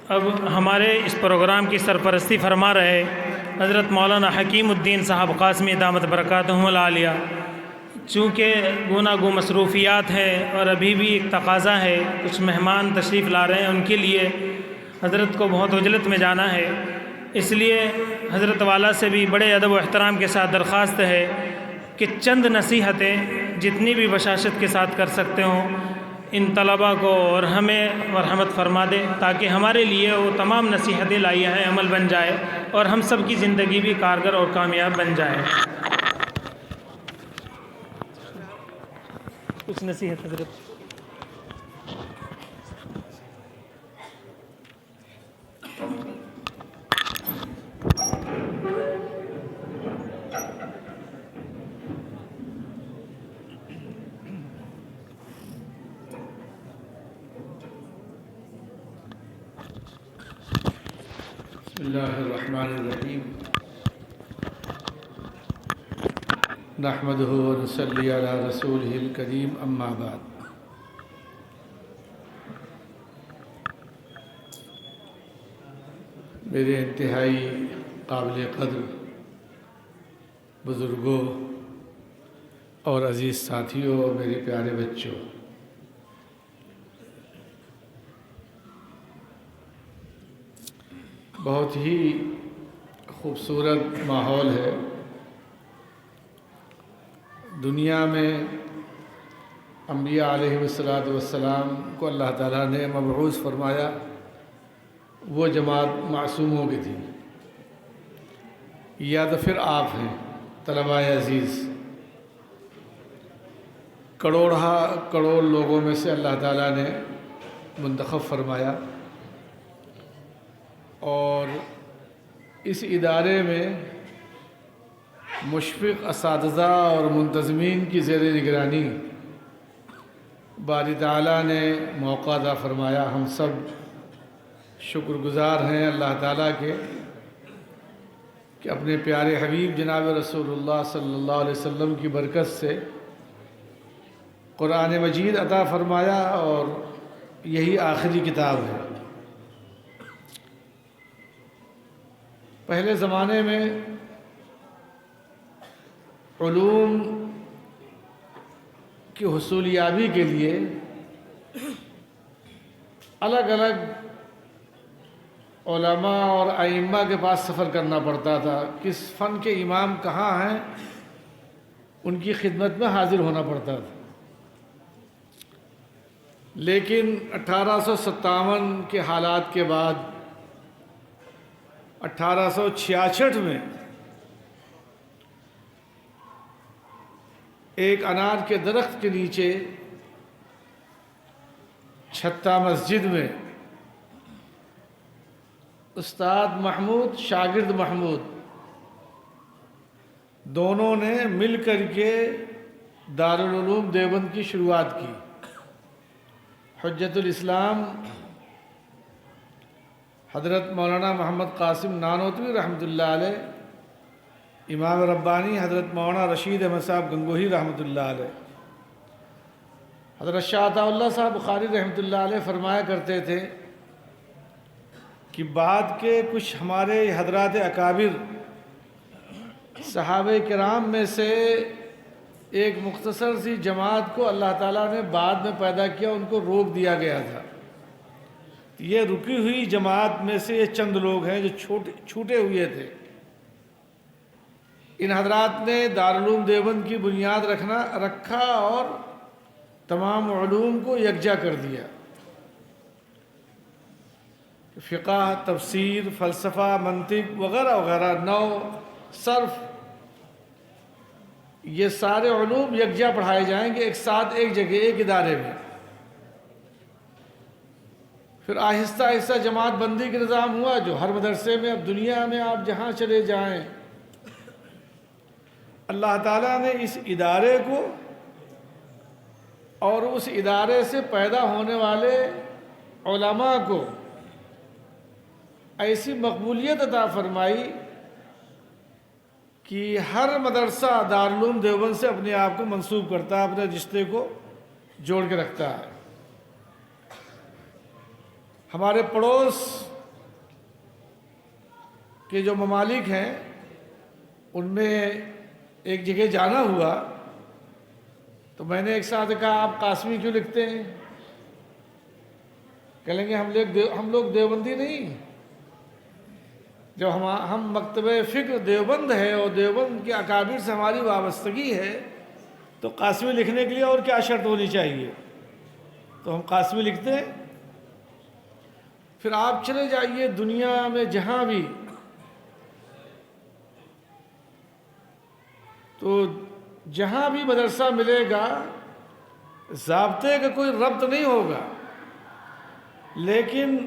اب ہمارے اس پروگرام کی سرپرستی فرما رہے حضرت مولانا حکیم الدین صاحب قاسمی دامت برکاتہم العالیہ۔ چونکہ گوناگوں مصروفیات ہے اور ابھی بھی ایک تقاضا ہے، کچھ مہمان تشریف لا رہے ہیں، ان کے لیے حضرت کو بہت عجلت میں جانا ہے، اس لیے حضرت والا سے بھی بڑے ادب و احترام کے ساتھ درخواست ہے کہ چند نصیحتیں جتنی بھی بشاشت کے ساتھ کر سکتے ہوں ان طلباء کو اور ہمیں مرحمت فرما دے، تاکہ ہمارے لیے وہ تمام نصیحتیں لائی ہیں عمل بن جائے اور ہم سب کی زندگی بھی کارگر اور کامیاب بن جائے۔ کچھ نصیحت حضرت۔ بسم اللہ الرحمن الرحیم، نحمدہ ونصلی علی رسولہ الکریم، اما بعد۔ میرے انتہائی قابل قدر بزرگوں اور عزیز ساتھیوں اور میرے پیارے بچوں، بہت ہی خوبصورت ماحول ہے۔ دنیا میں انبیاء علیہ السلام کو اللہ تعالیٰ نے مبعوث فرمایا، وہ جماعت معصوموں کی تھی، یا تو پھر آپ ہیں طلباء عزیز۔ کروڑ لوگوں میں سے اللہ تعالیٰ نے منتخب فرمایا، اور اس ادارے میں مشفق اساتذہ اور منتظمین کی زیر نگرانی باری تعالیٰ نے موقع عطا فرمایا۔ ہم سب شکر گزار ہیں اللہ تعالیٰ کے کہ اپنے پیارے حبیب جناب رسول اللہ صلی اللہ علیہ وسلم کی برکت سے قرآن مجید عطا فرمایا، اور یہی آخری کتاب ہے۔ پہلے زمانے میں علوم کی حصولیابی کے لیے الگ الگ علماء اور ائمہ کے پاس سفر کرنا پڑتا تھا، کس فن کے امام کہاں ہیں ان کی خدمت میں حاضر ہونا پڑتا تھا۔ لیکن 1857 کے حالات کے بعد 1866 میں ایک انار کے درخت کے نیچے چھتہ مسجد میں استاد محمود، شاگرد محمود، دونوں نے مل کر کے دارالعلوم دیوبند کی شروعات کی۔ حجت الاسلام حضرت مولانا محمد قاسم نانوتوی رحمۃ اللہ علیہ، امام ربانی حضرت مولانا رشید احمد صاحب گنگوہی رحمۃ اللہ علیہ، حضرت شاہ عطا اللہ صاحب بخاری رحمۃ اللہ علیہ فرمایا کرتے تھے کہ بعد کے کچھ ہمارے حضرات اکابر صحابہ کرام میں سے ایک مختصر سی جماعت کو اللہ تعالیٰ نے بعد میں پیدا کیا، ان کو روک دیا گیا تھا۔ یہ رکی ہوئی جماعت میں سے یہ چند لوگ ہیں جو چھوٹے ہوئے تھے۔ ان حضرات نے دارالعلوم دیوبند کی بنیاد رکھا اور تمام علوم کو یکجا کر دیا۔ فقہ، تفسیر، فلسفہ، منطق وغیرہ وغیرہ، نحو، صرف، یہ سارے علوم یکجا پڑھائے جائیں گے ایک ساتھ، ایک جگہ، ایک ادارے میں۔ پھر آہستہ آہستہ جماعت بندی کا نظام ہوا، جو ہر مدرسے میں، اب دنیا میں آپ جہاں چلے جائیں، اللہ تعالیٰ نے اس ادارے کو اور اس ادارے سے پیدا ہونے والے علماء کو ایسی مقبولیت عطا فرمائی کہ ہر مدرسہ دارالعلوم دیوبند سے اپنے آپ کو منسوب کرتا ہے، اپنے رشتے کو جوڑ کے رکھتا ہے۔ ہمارے پڑوس کے جو ممالک ہیں ان میں ایک جگہ جانا ہوا تو میں نے ایک ساتھ کہا آپ قاسمی کیوں لکھتے ہیں؟ کہیں گے ہم لوگ دیوبندی نہیں، جب ہم مکتبہ فکر دیوبند ہے اور دیوبند کے اکابر سے ہماری وابستگی ہے تو قاسمی لکھنے کے لیے اور کیا شرط ہونی چاہیے؟ تو ہم قاسمی لکھتے ہیں۔ پھر آپ چلے جائیے دنیا میں جہاں بھی، تو جہاں بھی مدرسہ ملے گا ضابطے کا کوئی ربط نہیں ہوگا، لیکن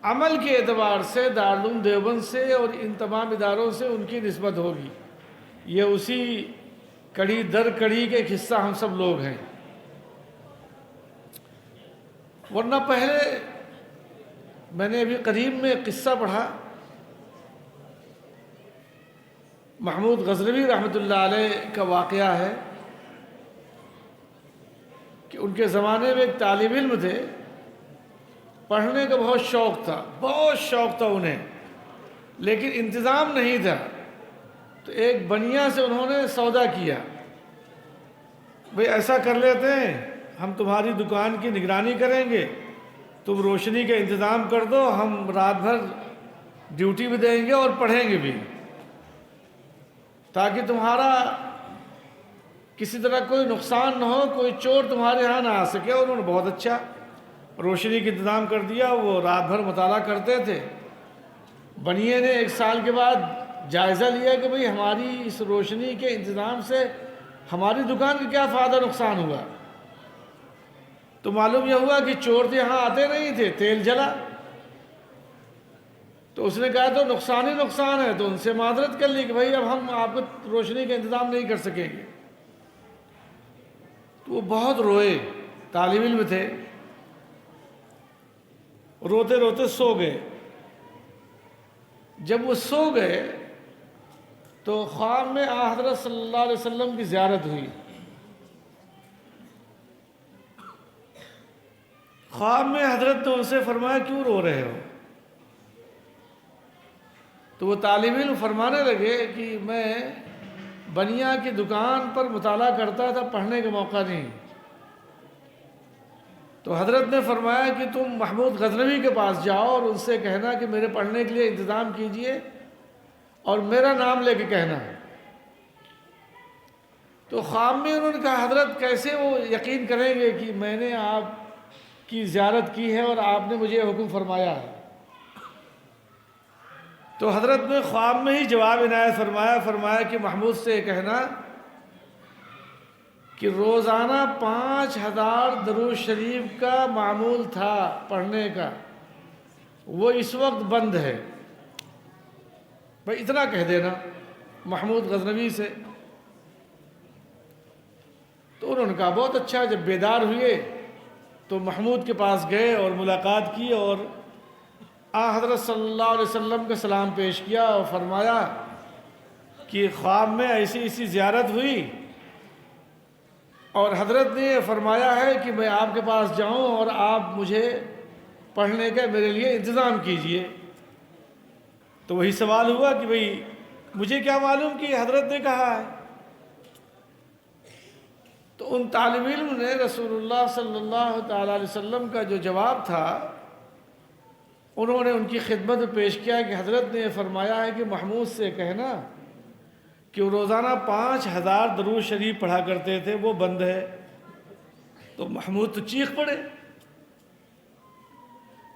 عمل کے اعتبار سے دارالعلوم دیوبند سے اور ان تمام اداروں سے ان کی نسبت ہوگی۔ یہ اسی کڑی در کڑی کے ایک حصہ ہم سب لوگ ہیں۔ ورنہ پہلے میں نے ابھی قریب میں ایک قصہ پڑھا، محمود غزنوی رحمۃ اللہ علیہ کا واقعہ ہے کہ ان کے زمانے میں ایک طالب علم تھے، پڑھنے کا بہت شوق تھا انہیں، لیکن انتظام نہیں تھا۔ تو ایک بنیا سے انہوں نے سودا کیا، بھئی ایسا کر لیتے ہیں ہم تمہاری دکان کی نگرانی کریں گے، تم روشنی کا انتظام کر دو، ہم رات بھر ڈیوٹی بھی دیں گے اور پڑھیں گے بھی، تاکہ تمہارا کسی طرح کوئی نقصان نہ ہو، کوئی چور تمہارے ہاں نہ آ سکے۔ اور انہوں نے بہت اچھا روشنی کا انتظام کر دیا، وہ رات بھر مطالعہ کرتے تھے۔ بنیے نے 1 سال کے بعد جائزہ لیا کہ بھئی ہماری اس روشنی کے انتظام سے ہماری دکان کا کیا فائدہ نقصان ہوا؟ تو معلوم یہ ہوا کہ چور تو یہاں آتے نہیں تھے، تیل جلا۔ تو اس نے کہا تو نقصان ہی نقصان ہے، تو ان سے معذرت کر لی کہ بھئی اب ہم آپ کو روشنی کا انتظام نہیں کر سکیں گے۔ تو وہ بہت روئے، طالب علم تھے، روتے روتے سو گئے۔ جب وہ سو گئے تو خواب میں حضرت صلی اللہ علیہ وسلم کی زیارت ہوئی۔ خواب میں حضرت نے ان سے فرمایا کیوں رو رہے ہو؟ تو وہ طالب علم فرمانے لگے کہ میں بنیا کی دکان پر مطالعہ کرتا تھا، پڑھنے کا موقع نہیں۔ تو حضرت نے فرمایا کہ تم محمود غزنوی کے پاس جاؤ اور ان سے کہنا کہ میرے پڑھنے کے لیے انتظام کیجئے اور میرا نام لے کے کہنا۔ تو خواب میں انہوں نے کہا حضرت کیسے وہ یقین کریں گے کہ میں نے آپ کی زیارت کی ہے اور آپ نے مجھے حکم فرمایا ہے؟ تو حضرت نے خواب میں ہی جواب عنایت فرمایا کہ محمود سے کہنا کہ روزانہ 5000 درود شریف کا معمول تھا پڑھنے کا، وہ اس وقت بند ہے۔ بھئی اتنا کہہ دینا محمود غزنوی سے۔ تو انہوں نے کہا بہت اچھا۔ جب بیدار ہوئے تو محمود کے پاس گئے اور ملاقات کی اور حضرت صلی اللہ علیہ وسلم کا سلام پیش کیا اور فرمایا کہ خواب میں ایسی زیارت ہوئی اور حضرت نے یہ فرمایا ہے کہ میں آپ کے پاس جاؤں اور آپ مجھے پڑھنے کا میرے لیے انتظام کیجئے۔ تو وہی سوال ہوا کہ بھئی مجھے کیا معلوم کہ حضرت نے کہا ہے؟ تو ان طالب علم نے رسول اللہ صلی اللہ تعالی علیہ وسلم کا جو جواب تھا انہوں نے ان کی خدمت میں پیش کیا کہ حضرت نے یہ فرمایا ہے کہ محمود سے کہنا کہ وہ روزانہ 5000 درود شریف پڑھا کرتے تھے، وہ بند ہے۔ تو محمود تو چیخ پڑے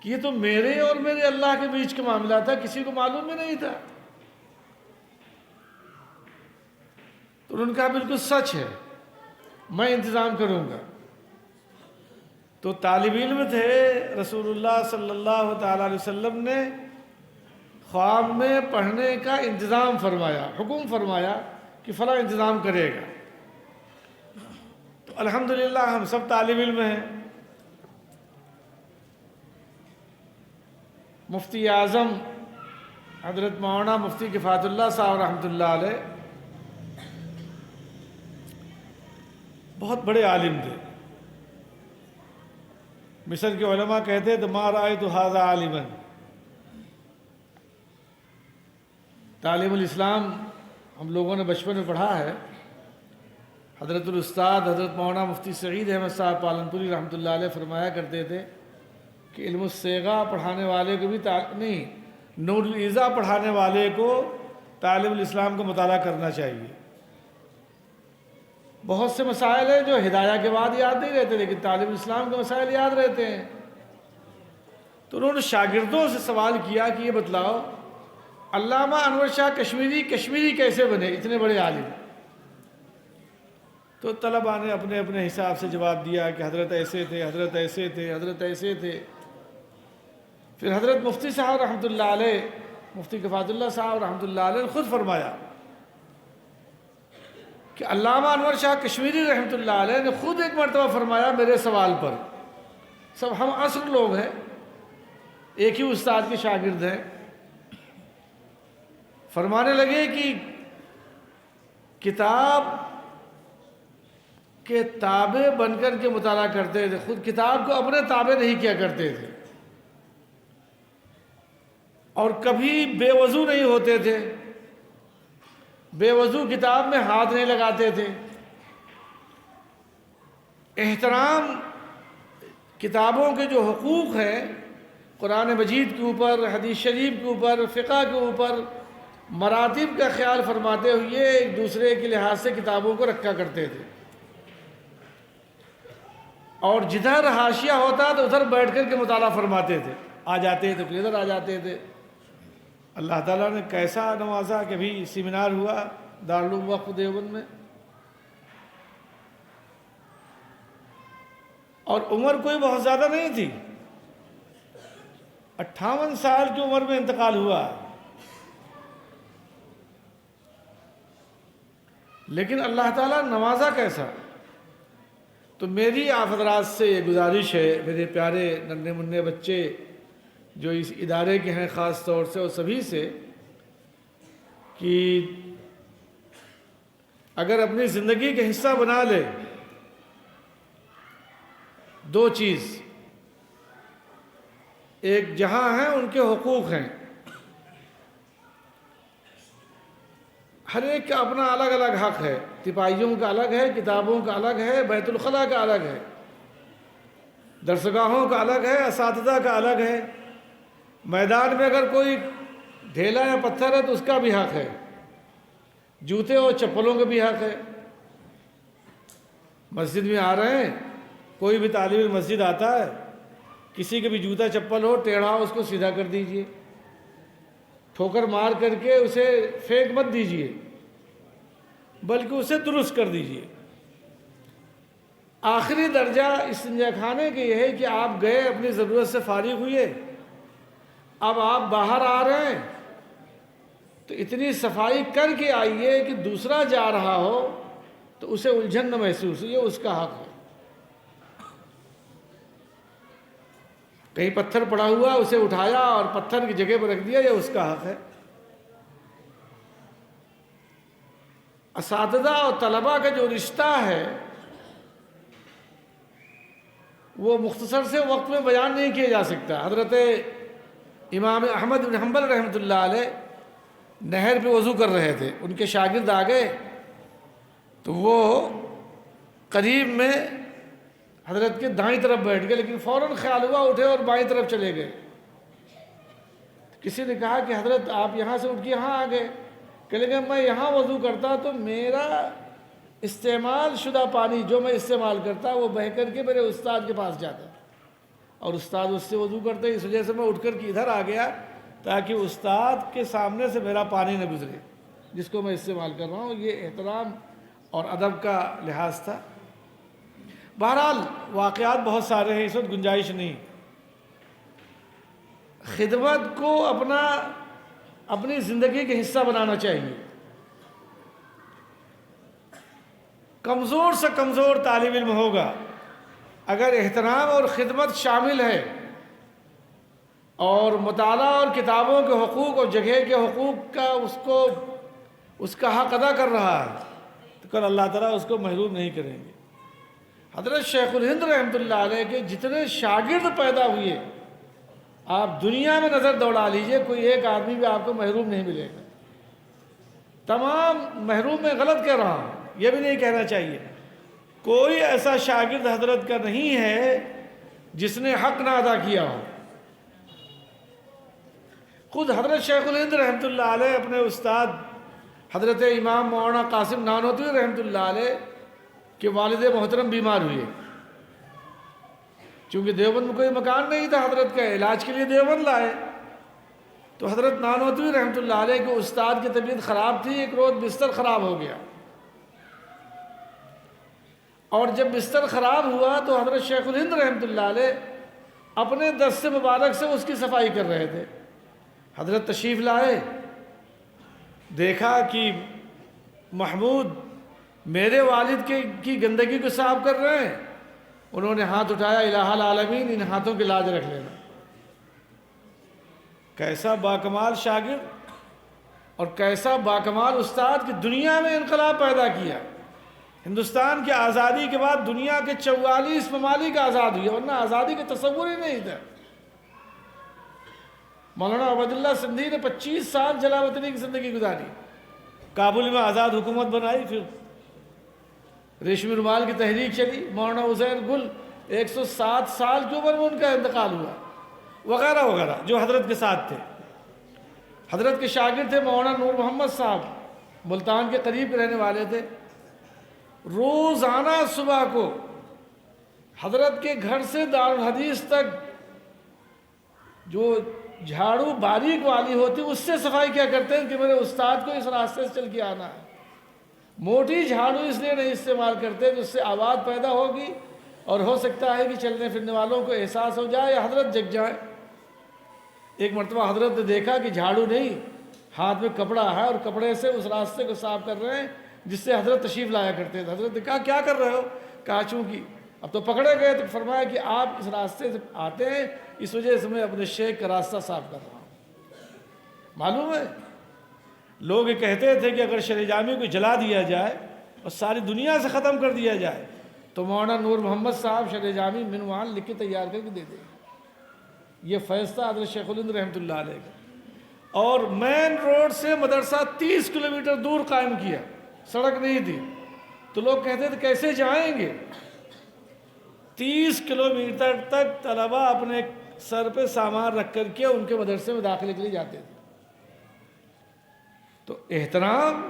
کہ یہ تو میرے اور میرے اللہ کے بیچ کا معاملہ تھا، کسی کو معلوم ہی نہیں تھا۔ تو انہوں نے کہا بالکل سچ ہے، میں انتظام کروں گا۔ تو طالب علم تھے، رسول اللہ صلی اللہ تعالی علیہ وسلم نے خواب میں پڑھنے کا انتظام فرمایا، حکم فرمایا کہ فلاں انتظام کرے گا۔ تو الحمدللہ ہم سب طالب علم ہیں۔ مفتی اعظم حضرت مولانا مفتی کفایت اللہ صاحب رحمۃ اللہ علیہ بہت بڑے عالم تھے۔ مصر کے علماء کہتے تھے ما رأیت ھذا عالما، تعلیم الاسلام ہم لوگوں نے بچپن میں پڑھا ہے. حضرت الاستاد حضرت مولانا مفتی سعید احمد صاحب پالنپوری رحمۃ اللہ علیہ فرمایا کرتے تھے کہ علم الصیغہ پڑھانے والے کو بھی نور الایضاح پڑھانے والے کو تعلیم الاسلام کا مطالعہ کرنا چاہیے. بہت سے مسائل ہیں جو ہدایہ کے بعد یاد نہیں رہتے، لیکن تعلیم الاسلام کے مسائل یاد رہتے ہیں. تو انہوں نے شاگردوں سے سوال کیا کہ یہ بتلاؤ علامہ انور شاہ کشمیری کیسے بنے، اتنے بڑے عالم؟ تو طلباء نے اپنے اپنے حساب سے جواب دیا کہ حضرت ایسے تھے، حضرت ایسے تھے، حضرت ایسے تھے. پھر حضرت مفتی صاحب رحمۃ اللہ علیہ، مفتی کفایت اللہ صاحب رحمۃ اللہ علیہ نے خود فرمایا کہ علامہ انور شاہ کشمیری رحمۃ اللہ علیہ نے خود ایک مرتبہ فرمایا میرے سوال پر، سب ہم عصر لوگ ہیں، ایک ہی استاد کے شاگرد ہیں، فرمانے لگے کہ کتاب کے تابع بن کر کے مطالعہ کرتے تھے، خود کتاب کو اپنے تابع نہیں کیا کرتے تھے، اور کبھی بے وضو نہیں ہوتے تھے، بے وضو کتاب میں ہاتھ نہیں لگاتے تھے. احترام کتابوں کے جو حقوق ہیں قرآن مجید کے اوپر، حدیث شریف کے اوپر، فقہ کے اوپر، مراتب کا خیال فرماتے ہوئے ایک دوسرے کے لحاظ سے کتابوں کو رکھا کرتے تھے، اور جدھر حاشیہ ہوتا تو ادھر بیٹھ کر کے مطالعہ فرماتے تھے. آ جاتے تھے پھر ادھر آ جاتے تھے. اللہ تعالیٰ نے کیسا نوازا کہ بھی سیمینار ہوا دارالعلوم وقف دیوبند میں، اور عمر کوئی بہت زیادہ نہیں تھی، 58 سال کی عمر میں انتقال ہوا. لیکن اللہ تعالیٰ نوازا کیسا. تو میری آپ حضرات سے یہ گزارش ہے، میرے پیارے ننھے منھے بچے جو اس ادارے کے ہیں خاص طور سے، اور سبھی سے، کہ اگر اپنی زندگی کا حصہ بنا لے دو چیز، ایک جہاں ہیں ان کے حقوق ہیں، ہر ایک کا اپنا الگ الگ حق ہے، تپاہیوں کا الگ ہے، کتابوں کا الگ ہے، بیت الخلاء کا الگ ہے، درسگاہوں کا الگ ہے، اساتذہ کا الگ ہے. میدان میں اگر کوئی ڈھیلا یا پتھر ہے تو اس کا بھی حق ہے، جوتے اور چپلوں کا بھی حق ہے. مسجد میں آ رہے ہیں، کوئی بھی طالب مسجد آتا ہے، کسی کے بھی جوتا چپل ہو ٹیڑھا ہو اس کو سیدھا کر دیجئے، ٹھوکر مار کر کے اسے پھینک مت دیجئے، بلکہ اسے درست کر دیجئے. آخری درجہ استنجا خانے کے یہ ہے کہ آپ گئے، اپنی ضرورت سے فارغ ہوئے، اب آپ باہر آ رہے ہیں تو اتنی صفائی کر کے آئیے کہ دوسرا جا رہا ہو تو اسے الجھن نہ محسوس ہو، یہ اس کا حق ہے. کہیں پتھر پڑا ہوا اسے اٹھایا اور پتھر کی جگہ پر رکھ دیا، یہ اس کا حق ہے. اساتذہ اور طلباء کا جو رشتہ ہے وہ مختصر سے وقت میں بیان نہیں کیا جا سکتا. حضرت امام احمد بن حنبل رحمۃ اللہ علیہ نہر پہ وضو کر رہے تھے، ان کے شاگرد آ گئے تو وہ قریب میں حضرت کے دائیں طرف بیٹھ گئے، لیکن فوراً خیال ہوا اٹھے اور بائیں طرف چلے گئے. کسی نے کہا کہ حضرت آپ یہاں سے اٹھ کے یہاں آ گئے، کہ لیکن میں یہاں وضو کرتا تو میرا استعمال شدہ پانی جو میں استعمال کرتا وہ بہہ کر کے میرے استاد کے پاس جاتا، اور استاد اس سے وضو کرتے، اس وجہ سے میں اٹھ کر کے ادھر آ گیا تاکہ استاد کے سامنے سے میرا پانی نہ گزرے جس کو میں استعمال کر رہا ہوں. یہ احترام اور ادب کا لحاظ تھا. بہرحال واقعات بہت سارے ہیں، اس وقت گنجائش نہیں. خدمت کو اپنی زندگی کا حصہ بنانا چاہیے. کمزور سے کمزور طالب علم ہوگا، اگر احترام اور خدمت شامل ہے اور مطالعہ اور کتابوں کے حقوق اور جگہ کے حقوق کا اس کا حق ادا کر رہا ہے تو کل اللہ تعالیٰ اس کو محروم نہیں کریں گے. حضرت شیخ الہند رحمۃ اللہ علیہ کے جتنے شاگرد پیدا ہوئے، آپ دنیا میں نظر دوڑا لیجئے، کوئی ایک آدمی بھی آپ کو محروم نہیں ملے گا. تمام محروم میں غلط کہہ رہا ہوں، یہ بھی نہیں کہنا چاہیے۔ کوئی ایسا شاگرد حضرت کا نہیں ہے جس نے حق نہ ادا کیا ہو۔ خود حضرت شیخ الہند رحمۃ اللہ علیہ اپنے استاد حضرت امام مولانا قاسم نانوتوی رحمۃ اللہ علیہ کے والد محترم بیمار ہوئے، چونکہ دیوبند میں کوئی مکان نہیں تھا حضرت کا، علاج کے لیے دیوبند لائے، تو حضرت نانوتوی رحمۃ اللہ علیہ کے استاد کی طبیعت خراب تھی، ایک روز بستر خراب ہو گیا، اور جب بستر خراب ہوا تو حضرت شیخ الہند رحمۃ اللہ علیہ اپنے دست مبارک سے اس کی صفائی کر رہے تھے۔ حضرت تشریف لائے، دیکھا کہ محمود میرے والد کی گندگی کو صاف کر رہے ہیں، انہوں نے ہاتھ اٹھایا، الہ العالمین ان ہاتھوں کی لاج رکھ لینا۔ کیسا باکمال شاگرد اور کیسا باکمال استاد کہ دنیا میں انقلاب پیدا کیا۔ ہندوستان کی آزادی کے بعد دنیا کے 44 ممالک آزاد ہوئے، ورنہ آزادی کا تصور ہی نہیں تھا۔ مولانا عبیداللہ سندھی نے 25 سال جلا وطنی کی زندگی گزاری، کابل میں آزاد حکومت بنائی، پھر ریشمی رومال کی تحریک چلی، مولانا عزیر گل 107 سال کی عمر میں ان کا انتقال ہوا، وغیرہ وغیرہ جو حضرت کے ساتھ تھے۔ حضرت کے شاگرد تھے مولانا نور محمد صاحب، ملتان کے قریب رہنے والے تھے۔ روزانہ صبح کو حضرت کے گھر سے دارالحدیث تک جو جھاڑو باریک والی ہوتی اس سے صفائی کیا کرتے ہیں کہ میرے استاد کو اس راستے سے چل کے آنا ہے۔ موٹی جھاڑو اس لیے نہیں استعمال کرتے کہ اس سے آواز پیدا ہوگی اور ہو سکتا ہے کہ چلنے پھرنے والوں کو احساس ہو جائے یا حضرت جگ جائیں۔ ایک مرتبہ حضرت نے دیکھا کہ جھاڑو نہیں، ہاتھ میں کپڑا ہے اور کپڑے سے اس راستے کو صاف کر رہے ہیں جس سے حضرت تشریف لایا کرتے تھے۔ حضرت نے کہا کیا کر رہے ہو؟ کہا چونکہ اب تو پکڑے گئے، تو فرمایا کہ آپ اس راستے سے آتے ہیں، اس وجہ سے میں اپنے شیخ کا راستہ صاف کر رہا ہوں۔ معلوم ہے لوگ یہ کہتے تھے کہ اگر شرع جامی کو جلا دیا جائے اور ساری دنیا سے ختم کر دیا جائے تو مولانا نور محمد صاحب شرع جامی منوان لکھ کے تیار کر کے دے دیں۔ یہ فیصلہ حضرت شیخ الہند رحمۃ اللہ علیہ کا، اور مین روڈ سے مدرسہ 30 کلومیٹر دور قائم کیا، سڑک نہیں تھی، تو لوگ کہتے تھے کیسے جائیں گے؟ 30 کلومیٹر تک طلبہ اپنے سر پہ سامان رکھ کر کے ان کے مدرسے میں داخلے کے لیے جاتے تھے۔ تو احترام،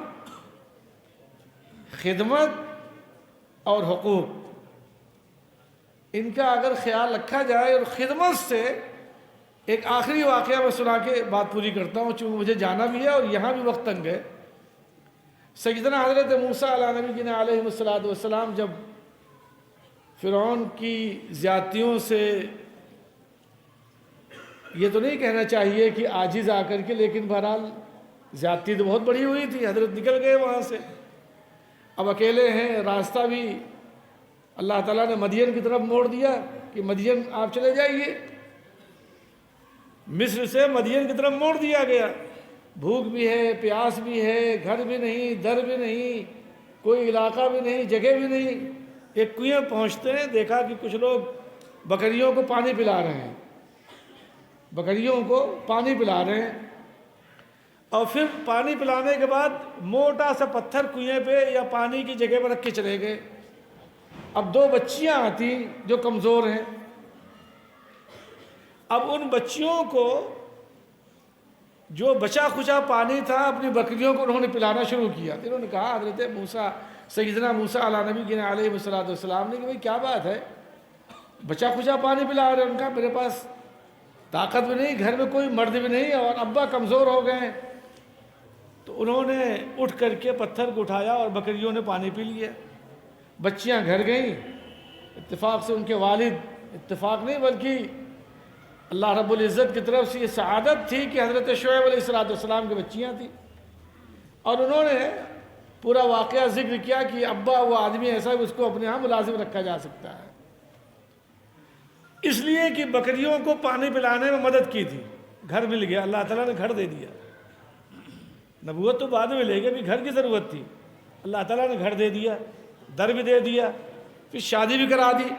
خدمت اور حقوق، ان کا اگر خیال رکھا جائے، اور خدمت سے ایک آخری واقعہ میں سنا کے بات پوری کرتا ہوں چونکہ مجھے جانا بھی ہے اور یہاں بھی وقت تنگ ہے۔ سیدنا حضرت موسیٰ علیہ نبی علیہ السلام جب فرعون کی زیادتیوں سے، یہ تو نہیں کہنا چاہیے کہ عاجز آ کر کے، لیکن بہرحال زیادتی تو بہت بڑی ہوئی تھی، حضرت نکل گئے وہاں سے، اب اکیلے ہیں، راستہ بھی اللہ تعالیٰ نے مدین کی طرف موڑ دیا کہ مدین آپ چلے جائیے، مصر سے مدین کی طرف موڑ دیا گیا، بھوک بھی ہے، پیاس بھی ہے، گھر بھی نہیں، در بھی نہیں، کوئی علاقہ بھی نہیں، جگہ بھی نہیں۔ ایک کنویں پہنچتے ہیں، دیکھا کہ کچھ لوگ بکریوں کو پانی پلا رہے ہیں، بکریوں کو پانی پلا رہے ہیں، اور پھر پانی پلانے کے بعد موٹا سا پتھر کنویں پہ یا پانی کی جگہ پر رکھ کے چلے گئے۔ اب 2 بچیاں آتی جو کمزور ہیں، اب ان بچیوں کو جو بچا کھچا پانی تھا اپنی بکریوں کو انہوں نے پلانا شروع کیا۔ تو انہوں نے کہا حضرت موسیٰ، سیدنا موسیٰ علیہ نبی علیہ السلام نے کہ بھئی کیا بات ہے، بچا کھچا پانی پلا رہے ہیں؟ ان کا میرے پاس طاقت بھی نہیں، گھر میں کوئی مرد بھی نہیں، اور ابا کمزور ہو گئے ہیں۔ تو انہوں نے اٹھ کر کے پتھر کو اٹھایا اور بکریوں نے پانی پی لیا۔ بچیاں گھر گئیں، اتفاق سے ان کے والد، اتفاق نہیں بلکہ اللہ رب العزت کی طرف سے یہ سعادت تھی کہ حضرت شعیب علیہ السلام کی بچیاں تھیں، اور انہوں نے پورا واقعہ ذکر کیا کہ ابا وہ آدمی ایسا ہے اس کو اپنے ہاں ملازم رکھا جا سکتا ہے، اس لیے کہ بکریوں کو پانی پلانے میں مدد کی تھی۔ گھر مل گیا، اللہ تعالیٰ نے گھر دے دیا۔ نبوت تو بعد میں لے گئے، بھی گھر کی ضرورت تھی، اللہ تعالیٰ نے گھر دے دیا، در بھی دے دیا، پھر شادی بھی کرا دی،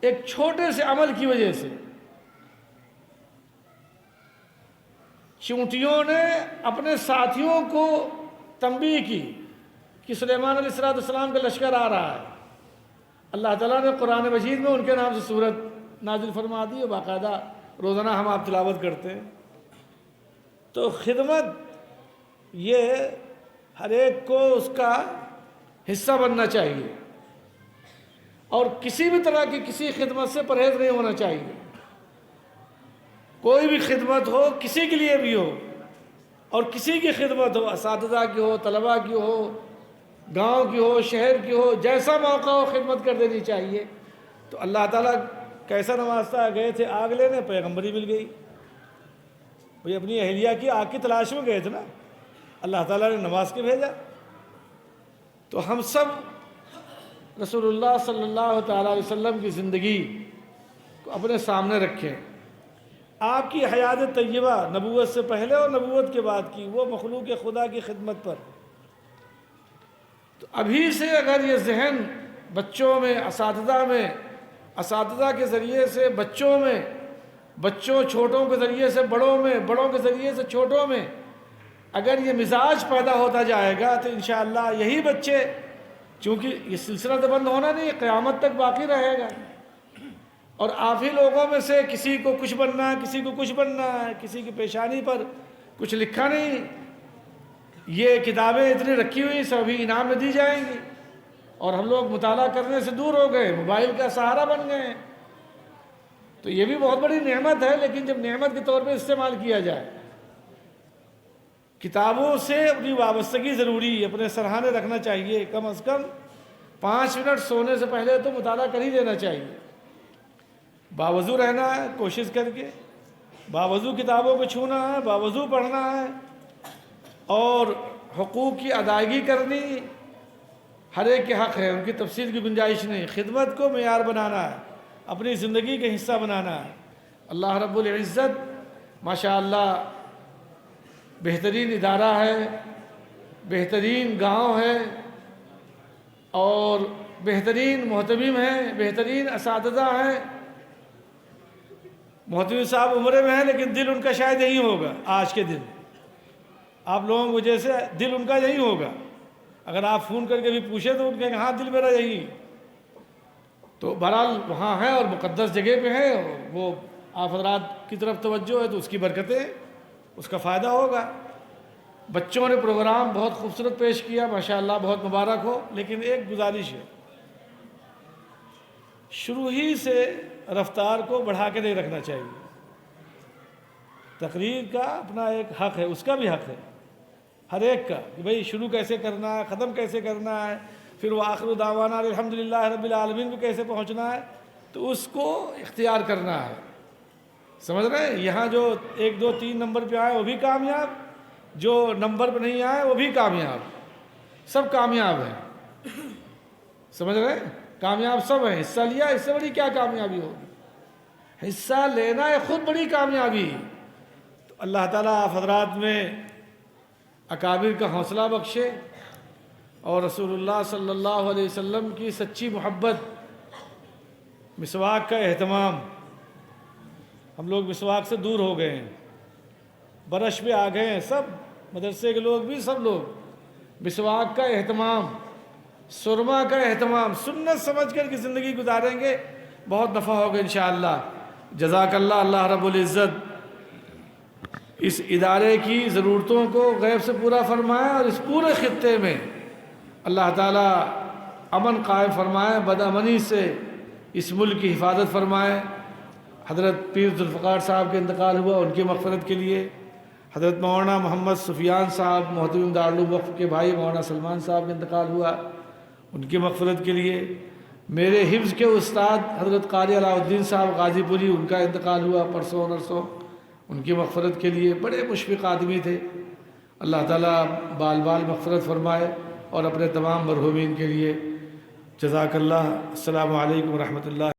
ایک چھوٹے سے عمل کی وجہ سے۔ چونٹیوں نے اپنے ساتھیوں کو تنبیہ کی کہ سلیمان علیہ السلام کا لشکر آ رہا ہے۔ اللہ تعالیٰ نے قرآن مجید میں ان کے نام سے سورت نازل فرما دی اور باقاعدہ روزانہ ہم آپ تلاوت کرتے ہیں۔ تو خدمت یہ ہر ایک کو اس کا حصہ بننا چاہیے، اور کسی بھی طرح کی کسی خدمت سے پرہیز نہیں ہونا چاہیے۔ کوئی بھی خدمت ہو، کسی کے لیے بھی ہو، اور کسی کی خدمت ہو، اساتذہ کی ہو، طلباء کی ہو، گاؤں کی ہو، شہر کی ہو، جیسا موقع ہو خدمت کر دینی چاہیے۔ تو اللہ تعالیٰ کیسا نوازتا، گئے تھے آگ لینے، پیغمبری مل گئی۔ بھئی اپنی اہلیہ کی آگ کی تلاش میں گئے تھے نا، اللہ تعالیٰ نے نواز کے بھیجا۔ تو ہم سب رسول اللہ صلی اللہ تعالیٰ علیہ وسلم کی زندگی کو اپنے سامنے رکھیں۔ آپ کی حیات طیبہ نبوت سے پہلے اور نبوت کے بعد کی، وہ مخلوق خدا کی خدمت پر۔ تو ابھی سے اگر یہ ذہن بچوں میں، اساتذہ کے ذریعے سے بچوں میں، بچوں چھوٹوں کے ذریعے سے بڑوں میں، بڑوں کے ذریعے سے چھوٹوں میں اگر یہ مزاج پیدا ہوتا جائے گا تو انشاءاللہ یہی بچے، چونکہ یہ سلسلہ تو بند ہونا نہیں، قیامت تک باقی رہے گا، اور آپ ہی لوگوں میں سے کسی کو کچھ بننا ہے، کسی کو کچھ بننا ہے، کسی کی پیشانی پر کچھ لکھا نہیں، یہ کتابیں اتنی رکھی ہوئی سبھی انعام میں دی جائیں گی، اور ہم لوگ مطالعہ کرنے سے دور ہو گئے، موبائل کا سہارا بن گئے۔ تو یہ بھی بہت بڑی نعمت ہے، لیکن جب نعمت کے طور پہ استعمال کیا جائے۔ کتابوں سے اپنی وابستگی ضروری ہے، اپنے سرحانے رکھنا چاہیے، کم از کم 5 منٹ سونے سے پہلے تو مطالعہ کر ہی لینا چاہیے۔ باوضو رہنا ہے، کوشش کر کے باوضو کتابوں کو چھونا ہے، باوضو پڑھنا ہے، اور حقوق کی ادائیگی کرنی ہر ایک کے حق ہے، ان کی تفصیل کی گنجائش نہیں۔ خدمت کو معیار بنانا ہے، اپنی زندگی کا حصہ بنانا ہے۔ اللہ رب العزت ماشاءاللہ بہترین ادارہ ہے، بہترین گاؤں ہے، اور بہترین محتمم ہیں، بہترین اساتذہ ہیں۔ محتمم صاحب عمرے میں ہیں، لیکن دل ان کا شاید یہی ہوگا آج کے دن۔ آپ لوگوں کی وجہ سے دل ان کا یہی ہوگا۔ اگر آپ فون کر کے بھی پوچھیں تو ان کہیں گے ہاں دل میرا یہی۔ تو بہرحال وہاں ہے اور مقدس جگہ پہ ہے، وہ آپ حضرات کی طرف توجہ ہے تو اس کی برکتیں، اس کا فائدہ ہوگا۔ بچوں نے پروگرام بہت خوبصورت پیش کیا، ماشاءاللہ بہت مبارک ہو، لیکن ایک گزارش ہے، شروع ہی سے رفتار کو بڑھا کے نہیں رکھنا چاہیے۔ تقریر کا اپنا ایک حق ہے، اس کا بھی حق ہے ہر ایک کا، کہ بھئی شروع کیسے کرنا ہے، ختم کیسے کرنا ہے، پھر وہ آخر دعوانا الحمدللہ رب العالمین کو کیسے پہنچنا ہے، تو اس کو اختیار کرنا ہے۔ سمجھ رہے ہیں؟ یہاں جو 1 2 3 نمبر پہ آئے وہ بھی کامیاب، جو نمبر پہ نہیں آئے وہ بھی کامیاب، سب کامیاب ہیں۔ سمجھ رہے ہیں؟ کامیاب سب ہیں۔ حصہ لیا، اس سے بڑی کیا کامیابی ہوگی؟ حصہ لینا ہے خود بڑی کامیابی۔ تو اللہ تعالیٰ آپ حضرات میں اکابر کا حوصلہ بخشے، اور رسول اللہ صلی اللہ علیہ وسلم کی سچی محبت، مسواک کا اہتمام۔ ہم لوگ مسواک سے دور ہو گئے ہیں، برش پہ آ گئے ہیں، سب مدرسے کے لوگ بھی، سب لوگ مسواک کا اہتمام، سرما کا اہتمام سنت سمجھ کر کی زندگی گزاریں گے، بہت نفع ہوگا انشاءاللہ۔ جزاک اللہ، اللہ رب العزت اس ادارے کی ضرورتوں کو غیب سے پورا فرمائے، اور اس پورے خطے میں اللہ تعالیٰ امن قائم فرمائے، بدامنی سے اس ملک کی حفاظت فرمائے۔ حضرت پیر ذوالفقار صاحب کے انتقال ہوا، ان کی مغفرت کے لیے حضرت مولانا محمد سفیان صاحب محتمم دارالعلوم وقف کے بھائی مولانا سلمان صاحب کا انتقال ہوا، ان کی مغفرت کے لیے۔ میرے حفظ کے استاد حضرت قاری علاء الدین صاحب غازی پوری، ان کا انتقال ہوا پرسوں نرسوں، ان کی مغفرت کے لیے۔ بڑے مشفق آدمی تھے، اللہ تعالیٰ بال بال مغفرت فرمائے، اور اپنے تمام مرحومین کے لیے جزاک اللہ۔ السلام علیکم ورحمۃ اللہ۔